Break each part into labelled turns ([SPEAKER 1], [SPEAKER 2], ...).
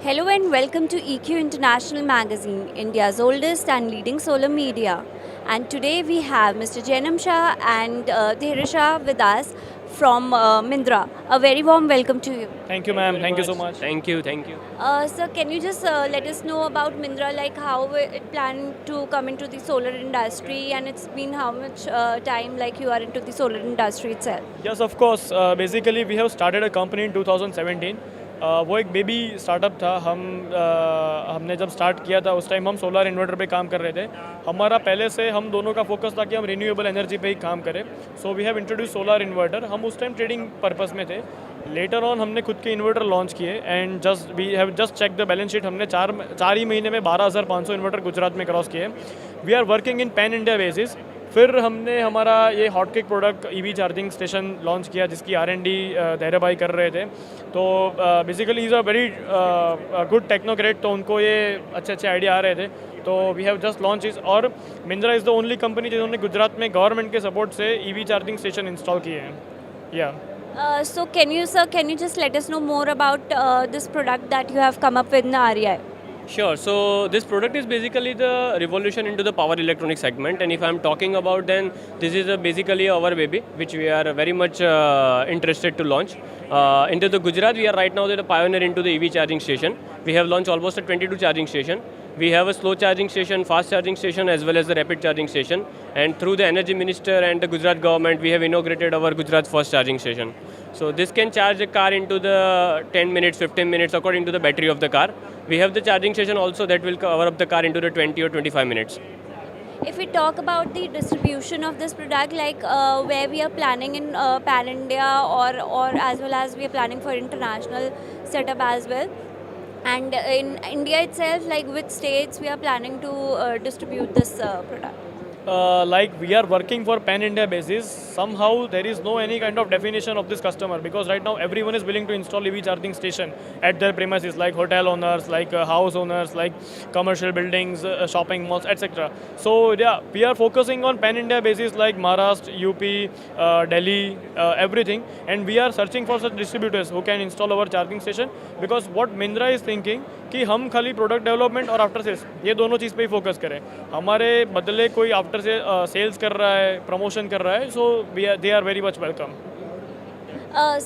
[SPEAKER 1] Hello and welcome to EQ International Magazine, India's oldest and leading solar media. And today we have Mr. Janam Shah and Dhir Shah with us from Mindra. A very warm welcome to you.
[SPEAKER 2] Thank you, ma'am. Thank you so much.
[SPEAKER 3] Thank you, thank you.
[SPEAKER 1] Sir, can you just let us know about Mindra, like how it planned to come into the solar industry, and it's been how much time like you are into the solar industry itself?
[SPEAKER 2] Yes, of course. Basically, we have started a company in 2017. वो एक baby startup था. हमने जब start किया था उस time हम solar inverter पे काम कर रहे थे. हमारा पहले से हम दोनों का फोकस था कि हम रिन्यूएबल एनर्जी पे ही काम करें. So we have introduce solar inverter. हम उस टाइम ट्रेडिंग पर्पस में थे. लेटर ऑन हमने खुद के इन्वर्टर लॉन्च किए and we have just check the balance sheet. हमने चार ही महीने में 12,500 इन्वर्टर गुजरात में क्रॉस किए. We are working in pan India basis. फिर हमने हमारा ये hotcake product EV charging station launch किया जिसकी R&D धैर्य भाई कर रहे थे. तो basically is a very good technocrat. तो उनको ये अच्छे आइडिया आ रहे थे. तो वी हैव जस्ट लॉन्च इस. और मिंद्रा इज़ द ओनली कंपनी जिन्होंने गुजरात में गवर्नमेंट के सपोर्ट से ईवी चार्जिंग स्टेशन इंस्टॉल किए हैं. या
[SPEAKER 1] So can you just let us know more about this product that you have come up with in the REI?
[SPEAKER 3] Sure. So this product is basically the revolution into the power electronic segment, and if I'm talking about, then this is basically our baby, which we are very much interested to launch. Into the Gujarat, we are right now the pioneer into the EV charging station. We have launched almost a 22 charging station. We have a slow charging station, fast charging station, as well as the rapid charging station. And through the Energy Minister and the Gujarat government, we have inaugurated our Gujarat first charging station. So this can charge a car into the 10 minutes, 15 minutes according to the battery of the car. We have the charging station also that will cover up the car into the 20 or 25 minutes.
[SPEAKER 1] If we talk about the distribution of this product, like where we are planning in Pan India or as well as we are planning for international setup as well, and in India itself, like which states we are planning to distribute this product?
[SPEAKER 2] Like we are working for pan India basis. Somehow there is no any kind of definition of this customer, because right now everyone is willing to install EV charging station at their premises, like hotel owners, like house owners, like commercial buildings, shopping malls, etc. So yeah, we are focusing on pan India basis, like Maharashtra, UP, Delhi, everything, and we are searching for such distributors who can install our charging station. Because what Mindra is thinking कि हम खाली product development और after sales ये दोनों चीज़ पे ही focus करें. हमारे बदले कोई आफ्टर से सेल्स कर रहा है, प्रमोशन कर रहा है, so they are very much welcome.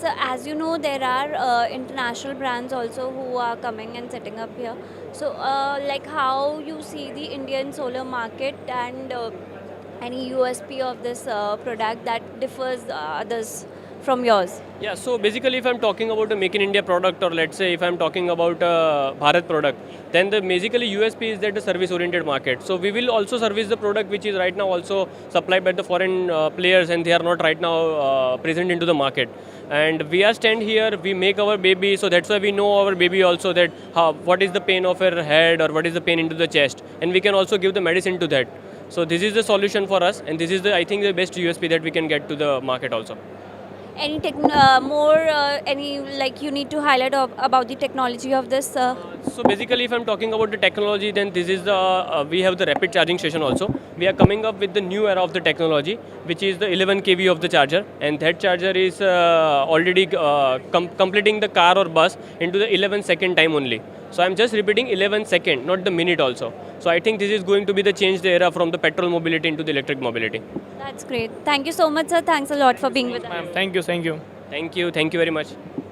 [SPEAKER 1] So as you know, there are international brands also who are coming and setting up here. So like how you see the Indian solar market and any USP of this product that differs others from yours?
[SPEAKER 3] Yeah, so basically if I'm talking about a Make in India product, or let's say if I'm talking about a Bharat product, then the basically USP is that the service oriented market. So we will also service the product which is right now also supplied by the foreign players, and they are not right now present into the market. And we are stand here, we make our baby, so that's why we know our baby also that what is the pain of her head or what is the pain into the chest, and we can also give the medicine to that. So this is the solution for us, and this is the I think the best USP that we can get to the market also.
[SPEAKER 1] Any any like you need to highlight about the technology of this?
[SPEAKER 3] So basically, if I'm talking about the technology, then this is the we have the rapid charging station also. We are coming up with the new era of the technology, which is the 11 kV of the charger, and that charger is already completing the car or bus into the 11-second time only. So I'm just repeating 11 second, not the minute also. So I think this is going to be the change the era from the petrol mobility into the electric mobility.
[SPEAKER 1] That's great. Thank you so much, sir. Thanks a lot for being with us.
[SPEAKER 2] Ma'am, thank you.
[SPEAKER 3] Thank you very much.